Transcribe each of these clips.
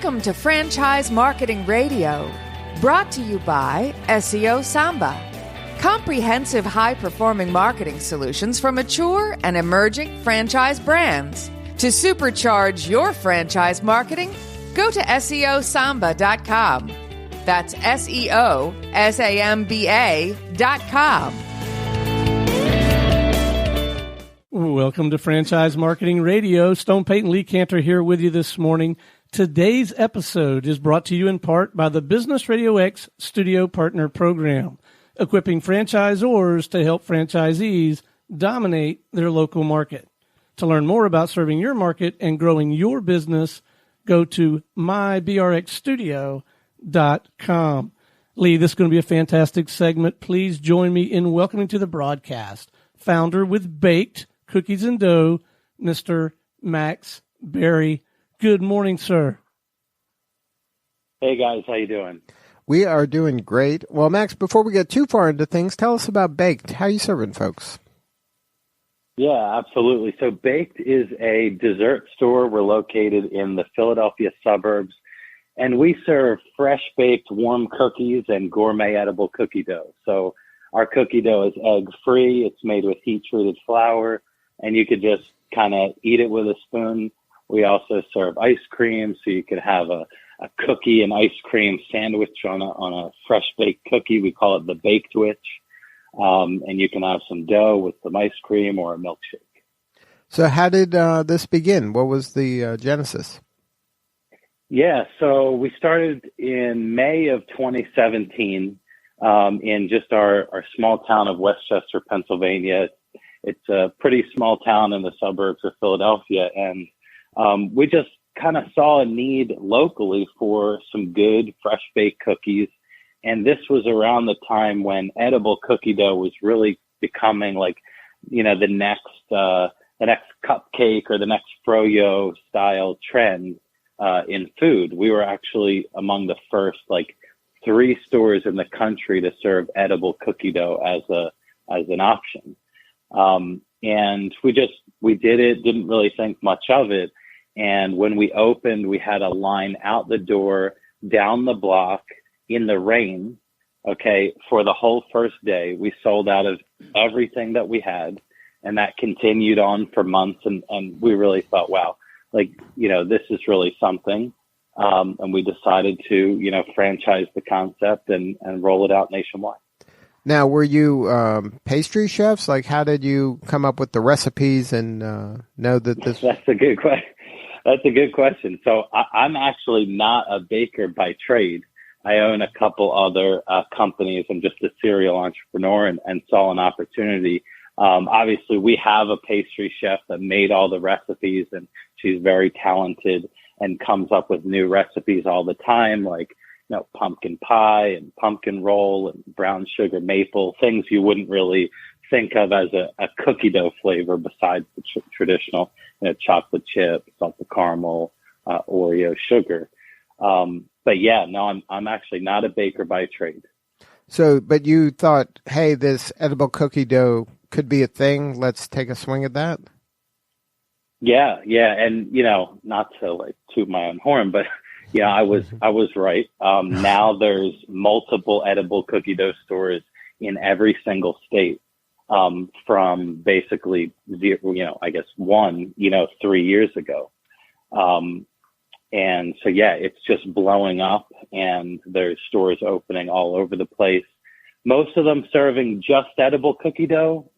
Welcome to Franchise Marketing Radio, brought to you by SEO Samba. Comprehensive high-performing marketing solutions for mature and emerging franchise brands. To supercharge your franchise marketing, go to SEOSamba.com. That's SEOSAMBA.com. Welcome to Franchise Marketing Radio. Stone Payton Lee Cantor here with you this morning. Today's episode is brought to you in part by the Business Radio X Studio Partner Program, equipping franchisors to help franchisees dominate their local market. To learn more about serving your market and growing your business, go to mybrxstudio.com. Lee, this is going to be a fantastic segment. Please join me in welcoming to the broadcast founder with Baked Cookies and Dough, Mr. Max Berry. Good morning, sir. Hey, guys. How you doing? We are doing great. Well, Max, before we get too far into things, tell us about Baked. How are you serving folks? Yeah, absolutely. So Baked is a dessert store. We're located in the Philadelphia suburbs, and we serve fresh-baked warm cookies and gourmet edible cookie dough. So our cookie dough is egg-free. It's made with heat-treated flour, and you could just kind of eat it with a spoon. We also serve ice cream, so you could have a cookie and ice cream sandwich on a fresh baked cookie. We call it the Baked Witch. And you can have some dough with some ice cream or a milkshake. So how did this begin? What was the genesis? Yeah, so we started in May of 2017 in just our small town of Westchester, Pennsylvania. It's a pretty small town in the suburbs of Philadelphia, and we just kind of saw a need locally for some good fresh baked cookies. And this was around the time when edible cookie dough was really becoming like, you know, the next cupcake or the next froyo style trend in food. We were actually among the first 3 stores in the country to serve edible cookie dough as an option. And we did it, didn't really think much of it. And when we opened, we had a line out the door, down the block, in the rain, okay, for the whole first day. We sold out of everything that we had, and that continued on for months. And we really thought, wow, this is really something. And we decided to, franchise the concept and roll it out nationwide. Now, were you pastry chefs? How did you come up with the recipes and know that this? That's a good question. That's a good question. So I'm actually not a baker by trade. I own a couple other companies. I'm just a serial entrepreneur and saw an opportunity. Obviously, we have a pastry chef that made all the recipes, and she's very talented and comes up with new recipes all the time, pumpkin pie and pumpkin roll and brown sugar maple, things you wouldn't really think of as a cookie dough flavor besides the traditional chocolate chip, salted caramel, Oreo sugar. But yeah, no, I'm actually not a baker by trade. So, but you thought, hey, this edible cookie dough could be a thing. Let's take a swing at that. Yeah. And, not to toot my own horn, but yeah, I was right. Now there's multiple edible cookie dough stores in every single state, from basically zero, I guess 1, 3 years ago. And so, yeah, it's just blowing up, and there's stores opening all over the place. Most of them serving just edible cookie dough.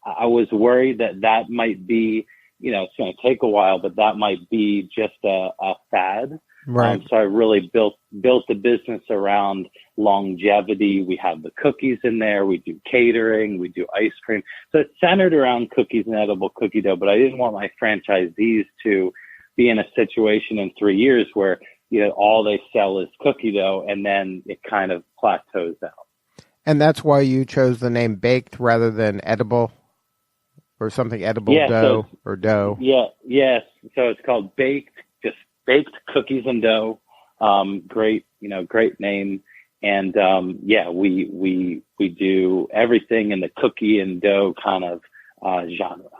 I was worried that might be, it's going to take a while, but that might be just a fad. Right. So I really built the business around longevity. We have the cookies in there. We do catering. We do ice cream. So it's centered around cookies and edible cookie dough, but I didn't want my franchisees to be in a situation in 3 years where, all they sell is cookie dough, and then it kind of plateaus out. And that's why you chose the name Baked rather than edible or something edible dough or dough. Yeah. Yes. So it's called Baked, just Baked Cookies and Dough. Great name. And, we do everything in the cookie and dough kind of, genre.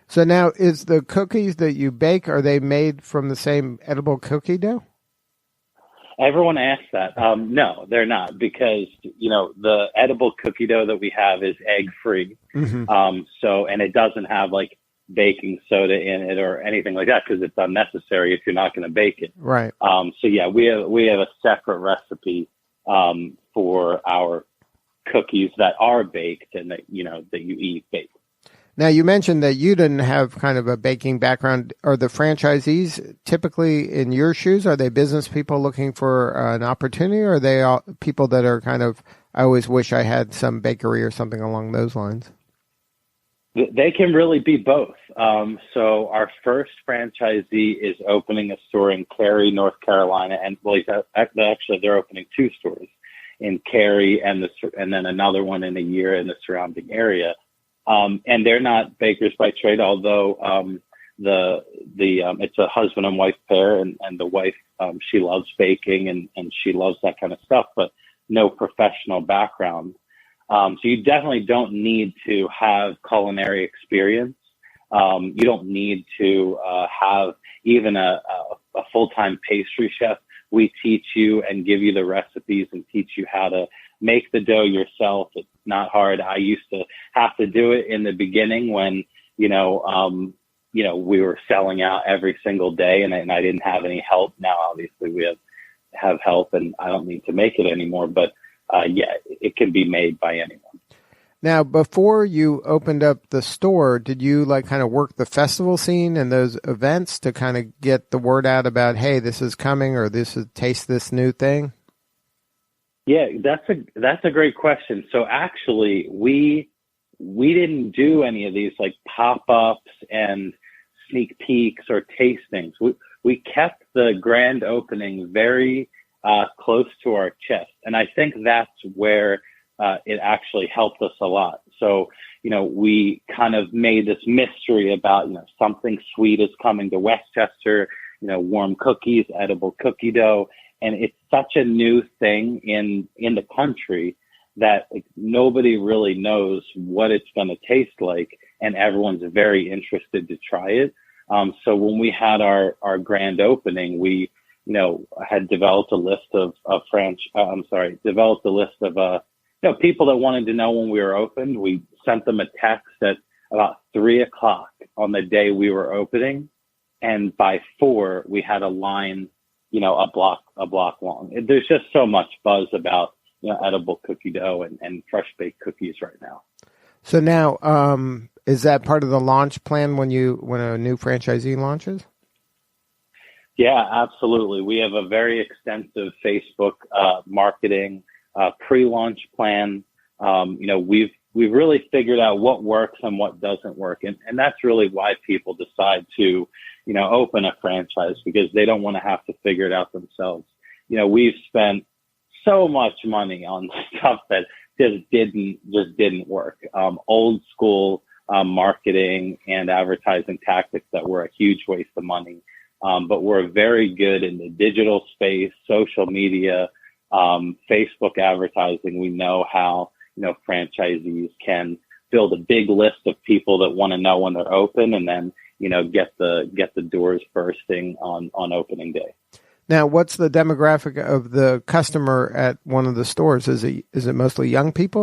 So now, is the cookies that you bake, are they made from the same edible cookie dough? Everyone asks that. No, they're not, because, the edible cookie dough that we have is egg free. Mm-hmm. And it doesn't have like baking soda in it or anything like that, because it's unnecessary if you're not going to bake it. Right. We have a separate recipe for our cookies that are baked and that you eat baked. Now, you mentioned that you didn't have kind of a baking background. Are the franchisees typically in your shoes? Are they business people looking for an opportunity, or are they all people that are kind of, I always wish I had some bakery or something along those lines? They can really be both. So our first franchisee is opening a store in Cary, North Carolina, and actually they're opening 2 stores in Cary and then another one in a year in the surrounding area. And they're not bakers by trade, although it's a husband and wife pair, and the wife, she loves baking and she loves that kind of stuff, but no professional background. So you definitely don't need to have culinary experience. You don't need to have even a full-time pastry chef. We teach you and give you the recipes and teach you how to make the dough yourself. It's not hard. I used to have to do it in the beginning when, we were selling out every single day and I didn't have any help. Now, obviously we have help and I don't need to make it anymore, but it can be made by anyone. Now, before you opened up the store, did you kind of work the festival scene and those events to kind of get the word out about, hey, this is coming, or taste this new thing? Yeah, that's a great question. So actually, we didn't do any of these like pop-ups and sneak peeks or tastings. We kept the grand opening very close to our chest, and I think that's where it actually helped us a lot. So, we kind of made this mystery about, something sweet is coming to Westchester, warm cookies, edible cookie dough. And it's such a new thing in the country that nobody really knows what it's going to taste like. And everyone's very interested to try it. So when we had our grand opening, we, had developed a list of people that wanted to know when we were open. We sent them a text at about 3:00 on the day we were opening. And by 4, we had a line, a block long. There's just so much buzz about, edible cookie dough and fresh baked cookies right now. So now, is that part of the launch plan when a new franchisee launches? Yeah, absolutely. We have a very extensive Facebook marketing pre-launch plan. We've really figured out what works and what doesn't work. And that's really why people decide to, open a franchise, because they don't want to have to figure it out themselves. We've spent so much money on stuff that just didn't work. Old school marketing and advertising tactics that were a huge waste of money. But we're very good in the digital space, social media, Facebook advertising. We know how, franchisees can build a big list of people that want to know when they're open, and then, get the doors bursting on opening day. Now, what's the demographic of the customer at one of the stores? Is it mostly young people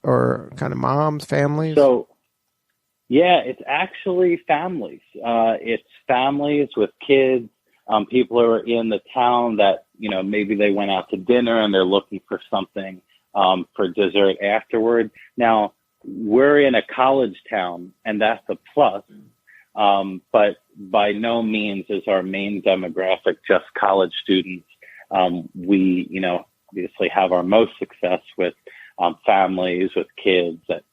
or kind of moms, families? So, yeah, it's actually families. It's families with kids, people who are in the town that, maybe they went out to dinner and they're looking for something for dessert afterward. Now, we're in a college town, and that's a plus. But by no means is our main demographic just college students. We, obviously have our most success with families with kids that,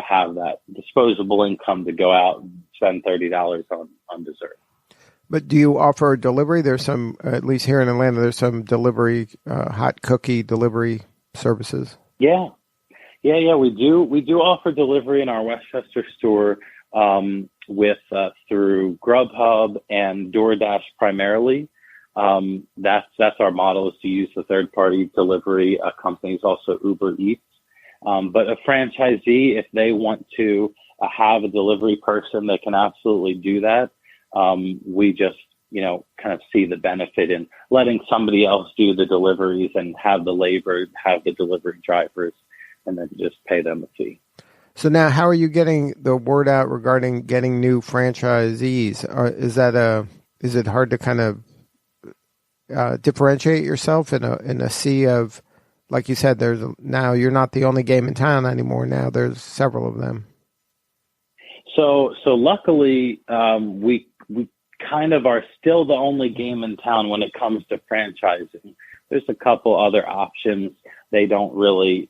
have that disposable income to go out and spend $30 on dessert. But do you offer delivery? There's some, at least here in Atlanta, there's some delivery, hot cookie delivery services. Yeah, we do. We do offer delivery in our Westchester store through Grubhub and DoorDash primarily. That's our model, is to use the third-party delivery companies, also Uber Eats. But a franchisee, if they want to have a delivery person, they can absolutely do that. We just, kind of see the benefit in letting somebody else do the deliveries and have the labor, have the delivery drivers, and then just pay them a fee. So now, how are you getting the word out regarding getting new franchisees? Is it hard to kind of differentiate yourself in a sea of, like you said, now you're not the only game in town anymore. Now there's several of them. So luckily, we kind of are still the only game in town when it comes to franchising. There's a couple other options. They don't really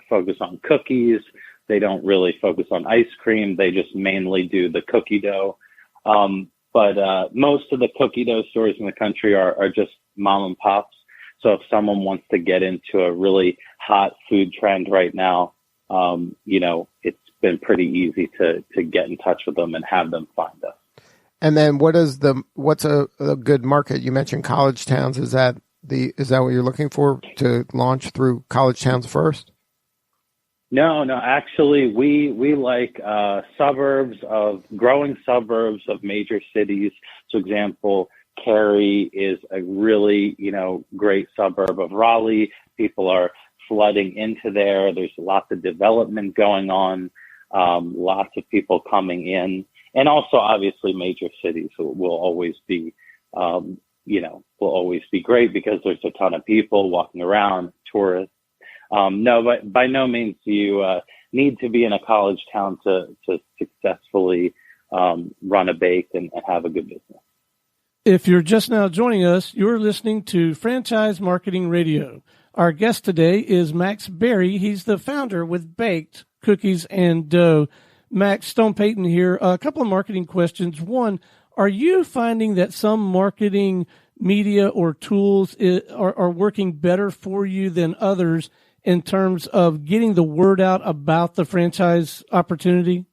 focus on cookies. They don't really focus on ice cream. They just mainly do the cookie dough. But most of the cookie dough stores in the country are just mom and pops. So if someone wants to get into a really hot food trend right now, it's been pretty easy to get in touch with them and have them find us. And then what's a good market? You mentioned college towns. Is that what you're looking for, to launch through college towns first? No, actually we like growing suburbs of major cities. So example, Cary is a really, great suburb of Raleigh. People are flooding into there. There's lots of development going on, lots of people coming in. And also, obviously, major cities will always be, great because there's a ton of people walking around, tourists. No, but by no means do you need to be in a college town to successfully run a bake and have a good business. If you're just now joining us, you're listening to Franchise Marketing Radio. Our guest today is Max Berry. He's the founder with Baked Cookies and Dough. Max, Stone Payton here. A couple of marketing questions. One, are you finding that some marketing media or tools are working better for you than others in terms of getting the word out about the franchise opportunity?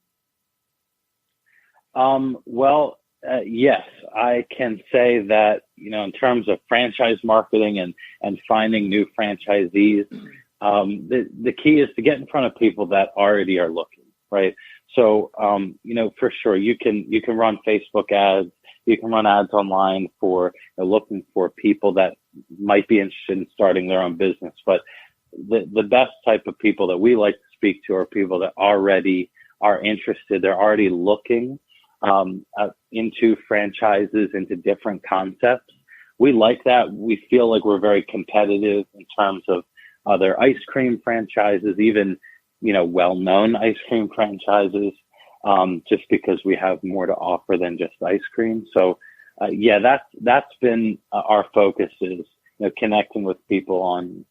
Yes, I can say that, in terms of franchise marketing and finding new franchisees, the key is to get in front of people that already are looking, right? So, for sure, you can run Facebook ads, you can run ads online for looking for people that might be interested in starting their own business. But the best type of people that we like to speak to are people that already are interested. They're already looking into franchises, into different concepts. We like that. We feel like we're very competitive in terms of other ice cream franchises, even well-known ice cream franchises, just because we have more to offer than just ice cream. So, that's been our focus, is connecting with people on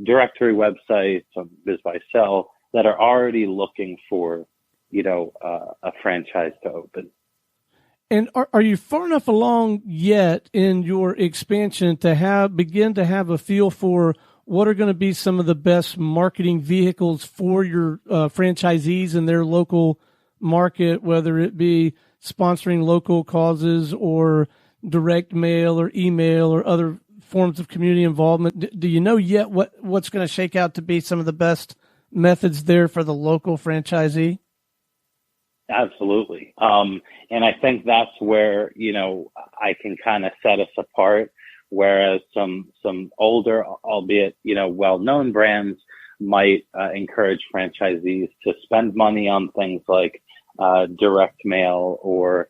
directory websites, on BizBuySell, that are already looking for a franchise to open. And are you far enough along yet in your expansion to begin to have a feel for what are going to be some of the best marketing vehicles for your franchisees in their local market, whether it be sponsoring local causes or direct mail or email or other forms of community involvement? Do you know yet what's going to shake out to be some of the best methods there for the local franchisee? Absolutely. And I think that's where, I can kind of set us apart, whereas some older, albeit, well-known brands might encourage franchisees to spend money on things like direct mail or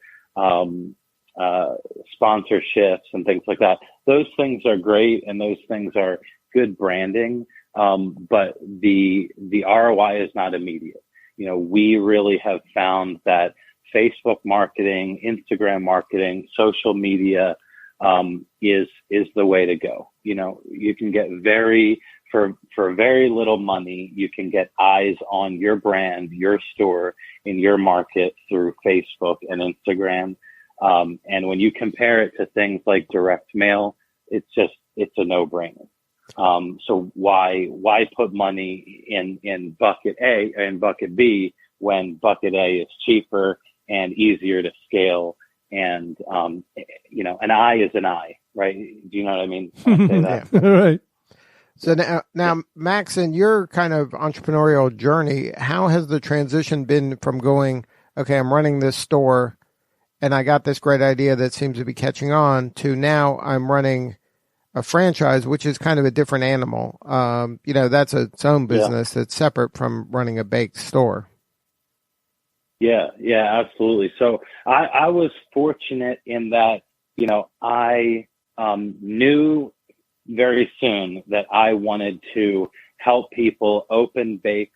sponsorships and things like that. Those things are great, and those things are good branding, but the ROI is not immediate. We really have found that Facebook marketing, Instagram marketing, social media is the way to go. You can get for very little money, you can get eyes on your brand, your store in your market through Facebook and Instagram. And when you compare it to things like direct mail, it's a no-brainer. So why put money in bucket A and bucket B when bucket A is cheaper and easier to scale? And, an eye is an eye, right? Do you know what I mean? When I say that? Yeah. Right. So now, Max, in your kind of entrepreneurial journey, how has the transition been from going, okay, I'm running this store, and I got this great idea that seems to be catching on, to now I'm running a franchise, which is kind of a different animal. That's its own business that's separate from running a baked store. Yeah, absolutely. So I was fortunate in that, I knew very soon that I wanted to help people open a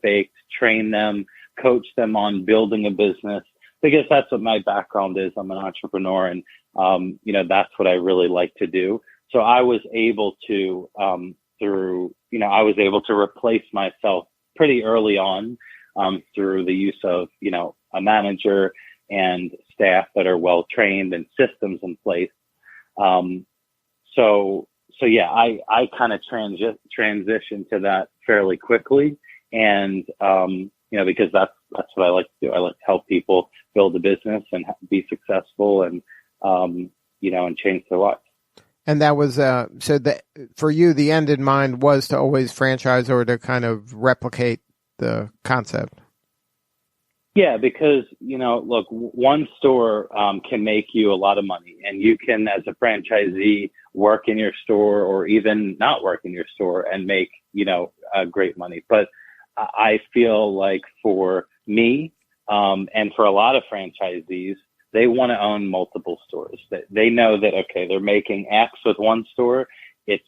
bake, train them, coach them on building a business, because that's what my background is. I'm an entrepreneur, and that's what I really like to do. So I was able to replace myself pretty early on through the use of a manager and staff that are well trained and systems in place. I kind of transitioned to that fairly quickly, and because that's what I like to do. I like to help people build a business and be successful, and and change their lives. And that was for you, the end in mind was to always franchise or to kind of replicate the concept. Yeah, because, look, one store can make you a lot of money, and you can, as a franchisee, work in your store or even not work in your store and make, great money. But I feel like for me and for a lot of franchisees, they want to own multiple stores. They know that, okay, they're making X with one store. It's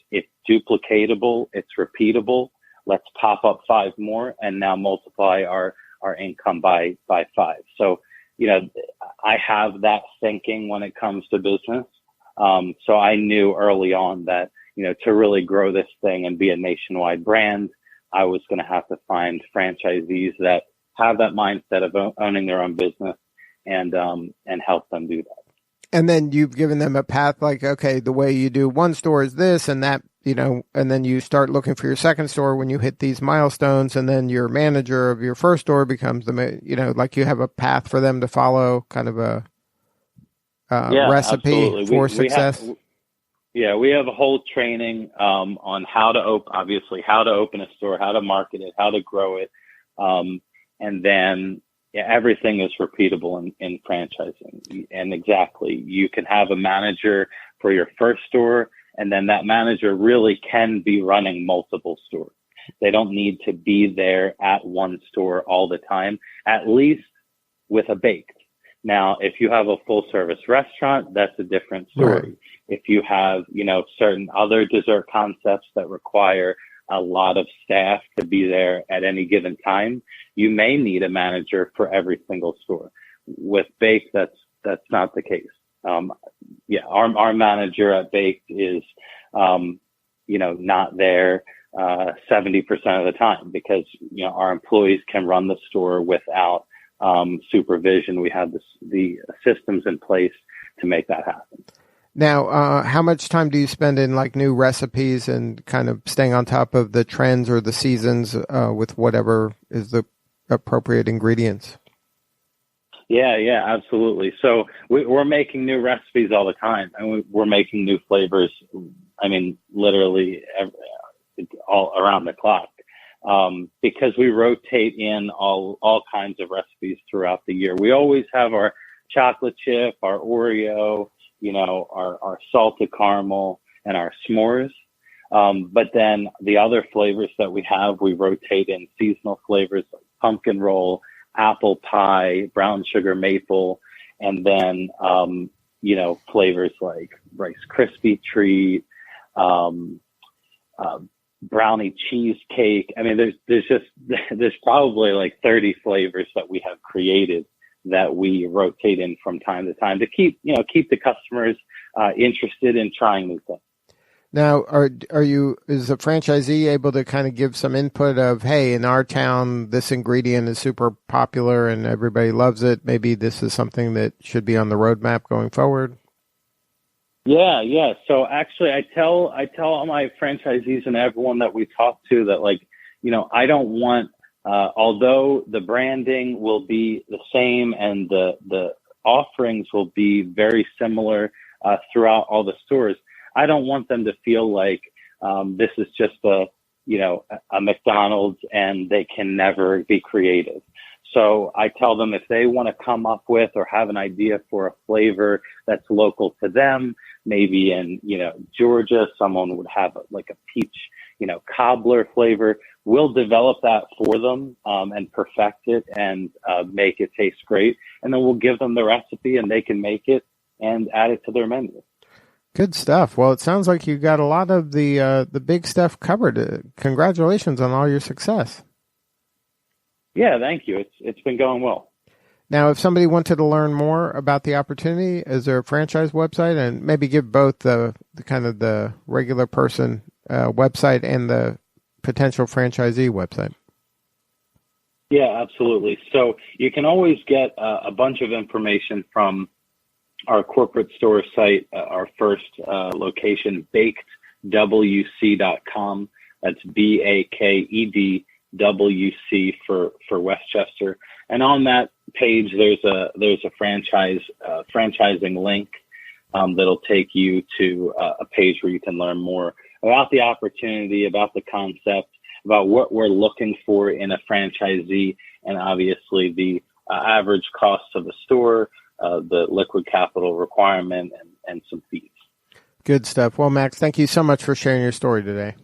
duplicatable. It's repeatable. Let's pop up 5 more and now multiply our income by 5. So, I have that thinking when it comes to business. So I knew early on that, to really grow this thing and be a nationwide brand, I was going to have to find franchisees that have that mindset of owning their own business and help them do that. And then you've given them a path, like, okay, the way you do one store is this and that, and then you start looking for your second store when you hit these milestones, and then your manager of your first store becomes like you have a path for them to follow, kind of a recipe absolutely. for success. We have a whole training on how to open a store, how to market it, how to grow it. And then everything is repeatable in franchising. And exactly, you can have a manager for your first store, and then that manager really can be running multiple stores. They don't need to be there at one store all the time, at least with a baked. Now, if you have a full service restaurant, that's a different story. Right. If you have, certain other dessert concepts that require a lot of staff to be there at any given time, you may need a manager for every single store. With Baked, that's not the case. Our manager at Baked is, not there 70% of the time, because, our employees can run the store without supervision. We have the systems in place to make that happen. Now, how much time do you spend in like new recipes and kind of staying on top of the trends or the seasons with whatever is the appropriate ingredients? Yeah, absolutely. So we're making new recipes all the time, and we're making new flavors. I mean, literally all around the clock, because we rotate in all kinds of recipes throughout the year. We always have our chocolate chip, our Oreo, our salted caramel, and our s'mores. But then the other flavors that we have, we rotate in seasonal flavors like pumpkin roll, apple pie, brown sugar maple, and then, flavors like Rice Krispie treat, brownie cheesecake. I mean, there's probably like 30 flavors that we have created that we rotate in from time to time to keep the customers interested in trying new things. Now, is the franchisee able to kind of give some input of, hey, in our town, this ingredient is super popular and everybody loves it. Maybe this is something that should be on the roadmap going forward? Yeah. So actually, I tell all my franchisees and everyone that we talk to that, I don't want, although the branding will be the same and the offerings will be very similar throughout all the stores, I don't want them to feel like this is just a McDonald's and they can never be creative. So I tell them if they want to come up with or have an idea for a flavor that's local to them, maybe in, Georgia, someone would have like a peach, cobbler flavor. We'll develop that for them, and perfect it and, make it taste great. And then we'll give them the recipe and they can make it and add it to their menu. Good stuff. Well, it sounds like you got a lot of the big stuff covered. Congratulations on all your success. Yeah, thank you. It's been going well. Now, if somebody wanted to learn more about the opportunity, is there a franchise website? And maybe give both the kind of the regular person website and the potential franchisee website. Yeah, absolutely. So you can always get a bunch of information from our corporate store site, our first location, bakedwc.com. That's BAKEDWC for Westchester. And on that page, there's a franchising link that'll take you to a page where you can learn more about the opportunity, about the concept, about what we're looking for in a franchisee, and obviously the average cost of a store, the liquid capital requirement, and some fees. Good stuff. Well, Max, thank you so much for sharing your story today.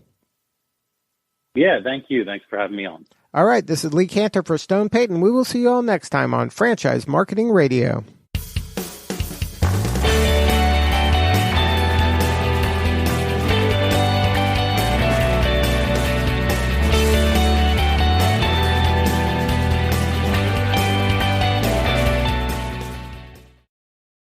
Yeah, thank you. Thanks for having me on. All right, this is Lee Cantor for Stone Payton. We will see you all next time on Franchise Marketing Radio.